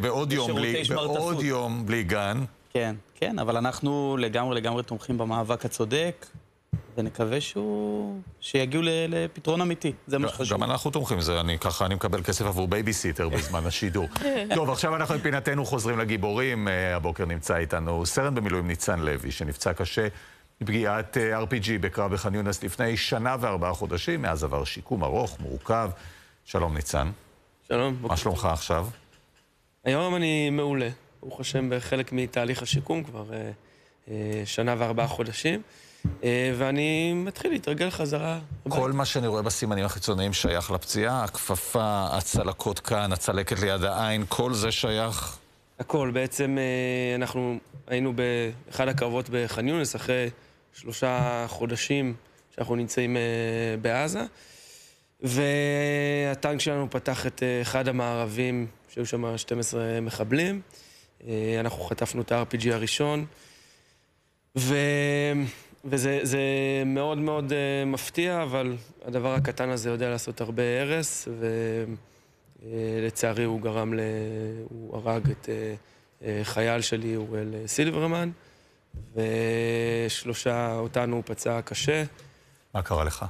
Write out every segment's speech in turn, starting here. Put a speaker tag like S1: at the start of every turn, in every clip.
S1: בעוד יום בלי גן.
S2: כן, כן, אבל אנחנו לגמרי תומכים במאבק הצודק, ונקווה שיגיעו לפתרון אמיתי. זה מה שחשוב.
S1: גם אנחנו תומכים, אני מקבל כסף עבור בייביסיטר בזמן השידור. טוב, עכשיו אנחנו מפינתנו חוזרים לגיבורים. הבוקר נמצא איתנו סרן במילואים ניצן לוי, שנפצע קשה מפגיעת RPG בקרב בח'אן יונס לפני 1.4 חודשים. מאז עבר שיקום ארוך, מורכב. שלום ניצן.
S3: שלום.
S1: מה שלומך עכשיו?
S3: היום אני מעולה. ברוך השם בחלק מתהליך השיקום כבר 1.4 חודשים. ואני מתחיל להתרגל חזרה.
S1: כל מה שאני רואה בסימנים החיצוניים שייך לפציעה, הכפפה, הצלקות כאן, הצלקת ליד העין, כל זה שייך?
S3: הכל. בעצם אנחנו היינו באחד הקרבות בח'אן יונס אחרי 3 חודשים שאנחנו נמצאים בעזה. והטנק שלנו פתח את אחד המערבים, שהיו שם 12 מחבלים. אנחנו חטפנו את ה-RPG הראשון. וזה מאוד מאוד מפתיע, אבל הדבר הקטן הזה יודע לעשות הרבה הרס, ולצערי הוא הרג את חייל שלי, אוראל סילברמן, אותנו הוא פצע קשה.
S1: מה קרה לך?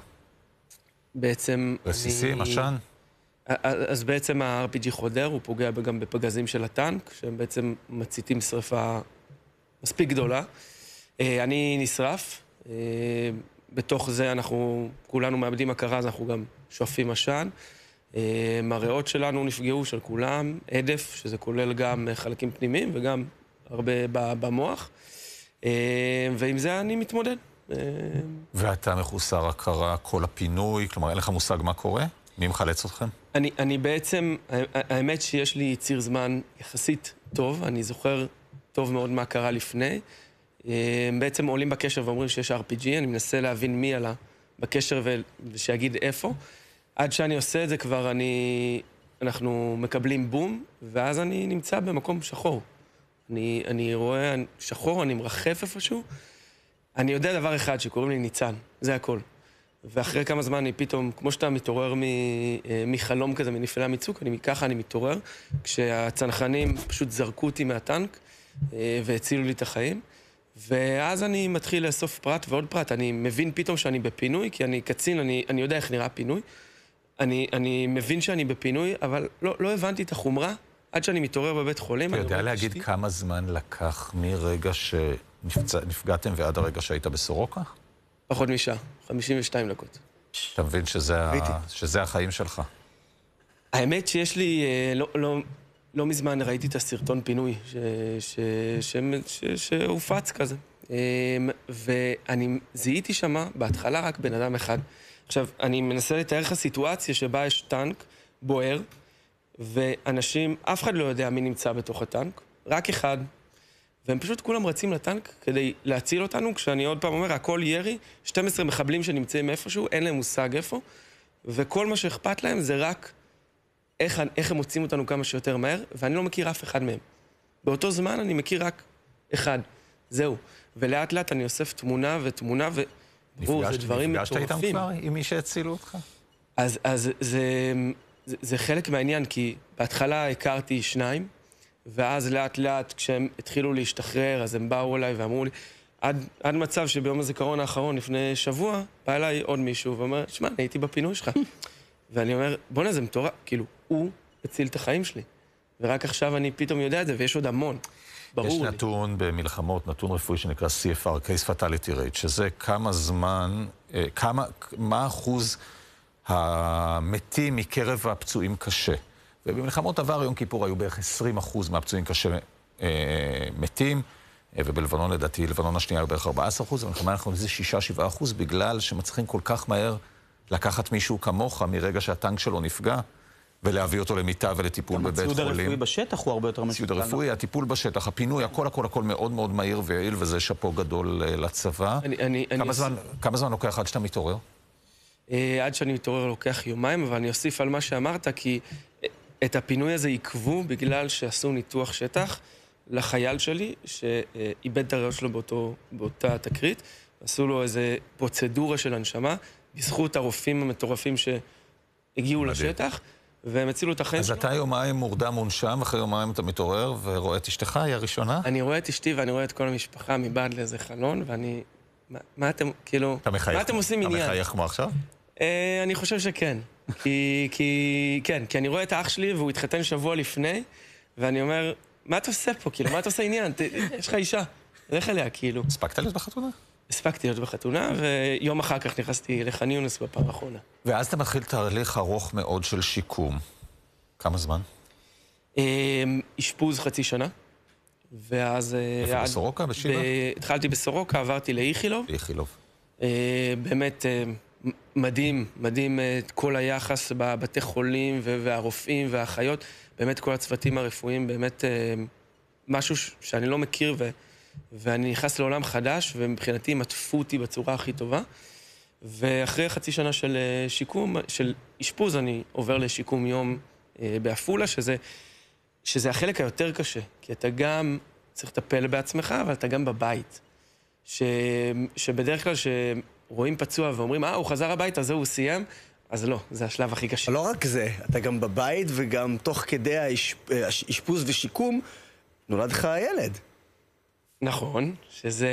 S3: בעצם...
S1: רסיסים, עשן?
S3: אז בעצם ה-RPG חודר, הוא פוגע גם בפגזים של הטנק, שהם בעצם מציתים שריפה מספיק גדולה. אני נשרף, בתוך זה אנחנו כולנו מאבדים הכרה, אז אנחנו גם שואפים עשן. הריאות שלנו נפגעו, של כולם, עדף, שזה כולל גם חלקים פנימיים וגם הרבה במוח. ועם זה אני מתמודד.
S1: ואתה מחוסר הכרה כל הפינוי, כלומר אין לך מושג מה קורה? מי מחלץ אתכם?
S3: אני בעצם, האמת שיש לי ציר זמן יחסית טוב, אני זוכר טוב מאוד מה קרה לפני. בעצם עולים בקשר ואומרים שיש RPG, אני מנסה להבין מי עלה בקשר ושיגיד איפה. עד שאני עושה את זה כבר אנחנו מקבלים בום, ואז אני נמצא במקום שחור. אני רואה שחור, אני מרחף איפשהו. אני יודע דבר אחד שקוראים לי ניצן, זה הכל. ואחרי כמה זמן אני פתאום, כמו שאתה מתעורר מחלום כזה, מנפלי מצוק, ככה אני מתעורר, כשהצנחנים פשוט זרקו אותי מהטנק והצילו לי את החיים. ואז אני מתחיל לאסוף פרט ועוד פרט. אני מבין פתאום שאני בפינוי, כי אני קצין, אני יודע איך נראה פינוי. אני מבין שאני בפינוי, אבל לא הבנתי את החומרה עד שאני מתעורר בבית חולים.
S1: אתה יודע להגיד כמה זמן לקח מרגע שנפגעתם ועד הרגע שהיית בסורוקה?
S3: פחות משעה, 52 דקות.
S1: אתה מבין שזה החיים שלך? האמת
S3: שיש לי, לא מזמן ראיתי את הסרטון פינוי שהופץ כזה. ואני זיהיתי שמה בהתחלה רק בן אדם אחד. עכשיו, אני מנסה לתאר לך סיטואציה שבה יש טנק בוער, ואנשים, אף אחד לא יודע מי נמצא בתוך הטנק, רק אחד. והם פשוט כולם רצים לטנק כדי להציל אותנו, כשאני עוד פעם אומר, הכל ירי, 12 מחבלים שנמצאים איפשהו, אין להם מושג איפה, וכל מה שאכפת להם זה רק איך הם מוצאים אותנו כמה שיותר מהר, ואני לא מכיר אף אחד מהם. באותו זמן אני מכיר רק אחד, זהו. ולאט לאט אני אוסף תמונה ותמונה, וברור, זה דברים מטורפים.
S1: נפגשת איתם כבר עם מי שהצילו אותך?
S3: אז זה חלק מהעניין, כי בהתחלה הכרתי 2, ואז לאט לאט כשהם התחילו להשתחרר, אז הם באו אליי ואמרו לי, עד מצב שביום הזיכרון האחרון לפני שבוע, בא אליי עוד מישהו ואומר, שמע, אני הייתי בפינוי שלך. ואני אומר, בוא'נה, זה מטורף, כאילו, הוא הציל את החיים שלי. ורק עכשיו אני פתאום יודע את זה, ויש עוד המון. ברור לי.
S1: יש נתון במלחמות, נתון רפואי שנקרא CFR, Case Fatality Rate, שזה כמה זמן, מה אחוז המתים מקרב הפצועים קשה. ובמלחמות עבר יום כיפור היו בערך 20% מהפצועים קשה מתים, ובלבנון לדעתי, לבנון השנייה היו בערך 14%, ובמלחמה אנחנו נזה 6-7%, בגלל שמצליחים כל כך מהר לקחת מישהו כמוך מרגע שהטנק שלו נפגע, ולהביא אותו למיטה ולטיפול בבית חולים.
S2: הציוד הרפואי בשטח הוא הרבה יותר מסוכן.
S1: הציוד הרפואי, הטיפול בשטח, הפינוי, הכל מאוד מאוד מהיר ויעיל, וזה שאפו גדול לצבא. כמה זמן לוקח עד שאתה מתעורר?
S3: עד שאני מתעורר לוקח יומיים, אבל אני אוסיף על מה שאמרת, כי את הפינוי הזה עיכבו בגלל שעשו ניתוח שטח לחייל שלי, שאיבד את הריאות שלו באותה תקרית, עשו לו איזו פרוצדורה של הנשמה, בזכות הרופאים המטורפים שהגיעו לשטח, והם הצילו את החיים
S1: אז
S3: שלו.
S1: אתה יומיים מורדם מונשם, אחרי יומיים אתה מתעורר ורואה את אשתך, היא הראשונה?
S3: אני רואה את אשתי ואני רואה את כל המשפחה מבעד לאיזה חלון, ואני... מה אתם, כאילו... מה אתם עושים עניין?
S1: אתה מחייך כמו עכשיו?
S3: אני חושב שכן. כי אני רואה את האח שלי והוא התחתן שבוע לפני, ואני אומר, מה אתה עושה פה? כאילו, מה אתה עושה עניין? יש לך אישה, לך אליה, כאילו.
S1: הספקת להיות בחתונה?
S3: הספקתי להיות בחתונה, ויום אחר כך נכנסתי לח'אן יונס בפעם האחרונה.
S1: ואז אתה מתחיל תהליך ארוך מאוד של שיקום. כמה זמן?
S3: אשפוז חצי שנה, ואז...
S1: איפה בסורוקה? בשיבא?
S3: התחלתי בסורוקה, עברתי לאיכילוב.
S1: איכילוב.
S3: באמת מדהים, מדהים את כל היחס בבתי חולים והרופאים והאחיות, באמת כל הצוותים הרפואיים, באמת משהו שאני לא מכיר ואני נכנס לעולם חדש, ומבחינתי הם עטפו אותי בצורה הכי טובה. ואחרי חצי שנה של שיקום, של אשפוז, אני עובר לשיקום יום בעפולה, שזה החלק היותר קשה, כי אתה גם צריך לטפל בעצמך, אבל אתה גם בבית. שבדרך כלל שרואים פצוע ואומרים, הוא חזר הביתה, זהו, הוא סיים, אז לא, זה השלב הכי קשה.
S4: לא רק זה, אתה גם בבית וגם תוך כדי האשפוז ושיקום, נולד לך הילד.
S3: נכון, שזה...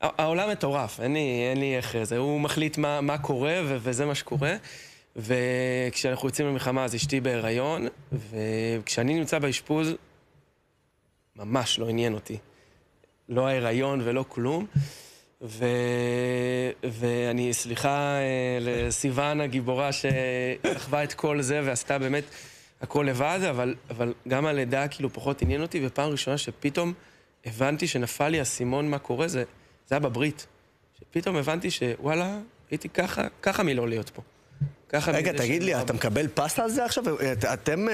S3: העולם מטורף, אין לי איך זה. הוא מחליט מה קורה, וזה מה שקורה. וכשאנחנו יוצאים למלחמה, אז אשתי בהיריון, וכשאני נמצא באשפוז, ממש לא עניין אותי. לא ההיריון ולא כלום. ואני סליחה לסיוון הגיבורה שסחבה את כל זה ועשתה באמת הכל לבד, אבל גם הלידה כאילו פחות עניין אותי, ופעם ראשונה שפתאום הבנתי שנפל לי הסימון מה קורה, זה היה בברית. שפתאום הבנתי שוואלה, הייתי ככה מלא להיות פה.
S4: רגע, תגיד לי, אתה מקבל פס על זה עכשיו? אתם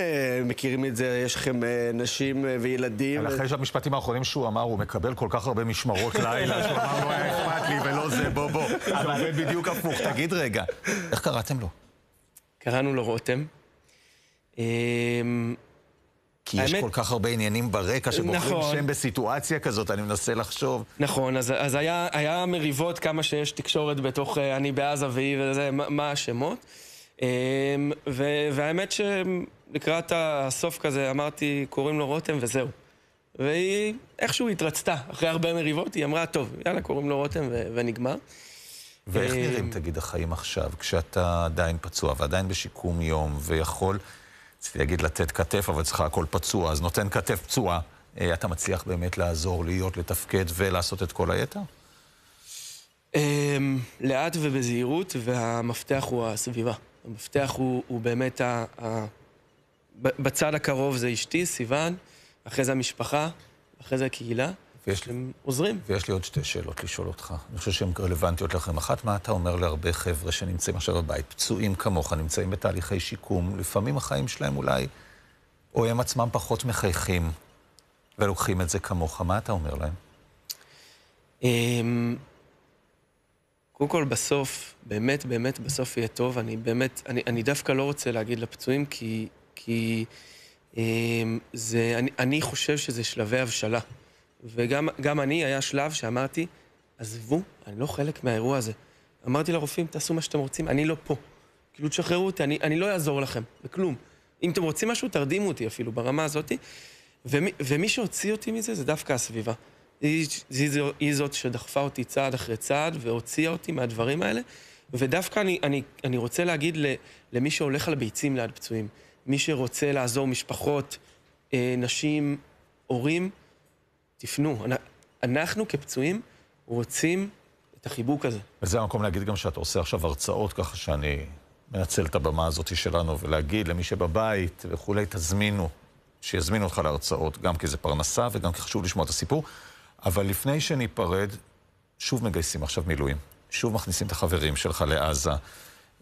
S4: מכירים את זה, יש לכם נשים וילדים?
S1: אחרי שהמשפטים האחרונים שהוא אמר, הוא מקבל כל כך הרבה משמרות לילה, שהוא אמר, לא היה אכפת לי ולא זה, בוא. אבל זה בדיוק הפוך. תגיד רגע, איך קראתם לו?
S3: קראנו לו רותם.
S1: כי יש כל כך הרבה עניינים ברקע שבוחרים שם בסיטואציה כזאת, אני מנסה לחשוב.
S3: נכון, אז היה מריבות כמה שיש תקשורת בתוך אני בעזה והיא וזה, מה השמות. והאמת שלקראת הסוף כזה אמרתי, קוראים לו רותם וזהו. והיא איכשהו התרצתה, אחרי הרבה מריבות, היא אמרה, טוב, יאללה, קוראים לו רותם ונגמר.
S1: ואיך נראים, תגיד, החיים עכשיו, כשאתה עדיין פצוע ועדיין בשיקום יום ויכול... רציתי להגיד לתת כתף, אבל צריכה הכל פצוע, אז נותן כתף פצועה. אתה מצליח באמת לעזור, להיות, לתפקד ולעשות את כל היתר?
S3: לאט ובזהירות, והמפתח הוא הסביבה. המפתח הוא באמת, בצד הקרוב זה אשתי, סיוון, אחרי זה המשפחה, אחרי זה הקהילה. הם עוזרים.
S1: ויש לי עוד שתי שאלות לשאול אותך. אני חושב שהן רלוונטיות לכם. אחת, מה אתה אומר להרבה חבר'ה שנמצאים עכשיו בבית, פצועים כמוך, נמצאים בתהליכי שיקום, לפעמים החיים שלהם אולי, או הם עצמם פחות מחייכים, ולוקחים את זה כמוך. מה אתה אומר להם?
S3: קודם כל בסוף, באמת בסוף יהיה טוב. אני דווקא לא רוצה להגיד לפצועים, כי אני חושב שזה שלבי הבשלה. וגם אני, היה שלב שאמרתי, עזבו, אני לא חלק מהאירוע הזה. אמרתי לרופאים, תעשו מה שאתם רוצים, אני לא פה. כאילו, תשחררו אותי, אני לא אעזור לכם, בכלום. אם אתם רוצים משהו, תרדימו אותי אפילו ברמה הזאת. ומי שהוציא אותי מזה, זה דווקא הסביבה. היא זאת שדחפה אותי צעד אחרי צעד, והוציאה אותי מהדברים האלה. ודווקא אני רוצה להגיד למי שהולך על ביצים ליד פצועים, מי שרוצה לעזור משפחות, נשים, הורים, תפנו. אנחנו כפצועים רוצים את החיבוק הזה. וזה
S1: המקום להגיד גם שאתה עושה עכשיו הרצאות, ככה שאני מנצל את הבמה הזאת שלנו, ולהגיד למי שבבית וכולי, תזמינו, שיזמינו אותך להרצאות, גם כי זה פרנסה וגם כי חשוב לשמוע את הסיפור. אבל לפני שניפרד, שוב מגייסים עכשיו מילואים. שוב מכניסים את החברים שלך לעזה,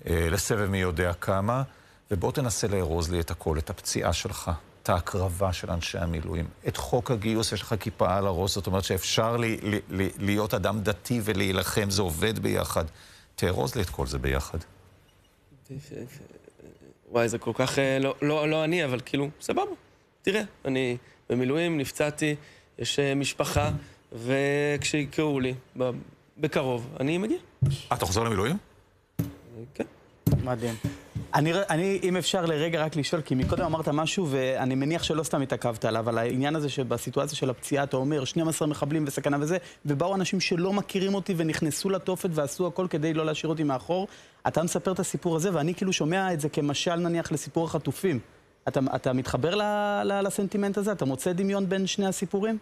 S1: לסבב מי יודע כמה, ובוא תנסה לארוז לי את הכל, את הפציעה שלך. את ההקרבה של אנשי המילואים, את חוק הגיוס, יש לך כיפה על הראש, זאת אומרת שאפשר להיות אדם דתי ולהילחם, זה עובד ביחד. תארוז לי את כל זה ביחד.
S3: וואי, זה כל כך לא אני, אבל כאילו, סבבה. תראה, אני במילואים, נפצעתי, יש משפחה, וכשיקראו לי, בקרוב, אני מגיע.
S1: אתה חוזר למילואים?
S3: כן.
S2: מדהים. אם אפשר לרגע רק לשאול, כי מקודם אמרת משהו, ואני מניח שלא סתם התעכבת עליו, אבל העניין הזה שבסיטואציה של הפציעה, אתה אומר, 12 מחבלים וסכנה וזה, ובאו אנשים שלא מכירים אותי ונכנסו לתופת ועשו הכל כדי לא להשאיר אותי מאחור. אתה מספר את הסיפור הזה, ואני כאילו שומע את זה כמשל נניח לסיפור החטופים. אתה מתחבר לסנטימנט הזה? אתה מוצא דמיון בין שני הסיפורים?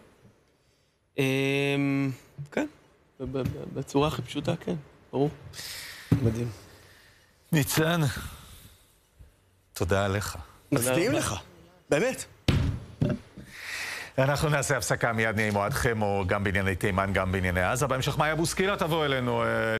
S3: כן, בצורה הכי פשוטה, כן, ברור. מדהים.
S1: ניצן, תודה עליך.
S4: מצדיעים לך, באמת.
S1: אנחנו נעשה הפסקה, מיד נהיה עם אוהד חמו, גם בענייני תימן, גם בענייני עזה. בהמשך מאיה בוסקילה תבוא אלינו.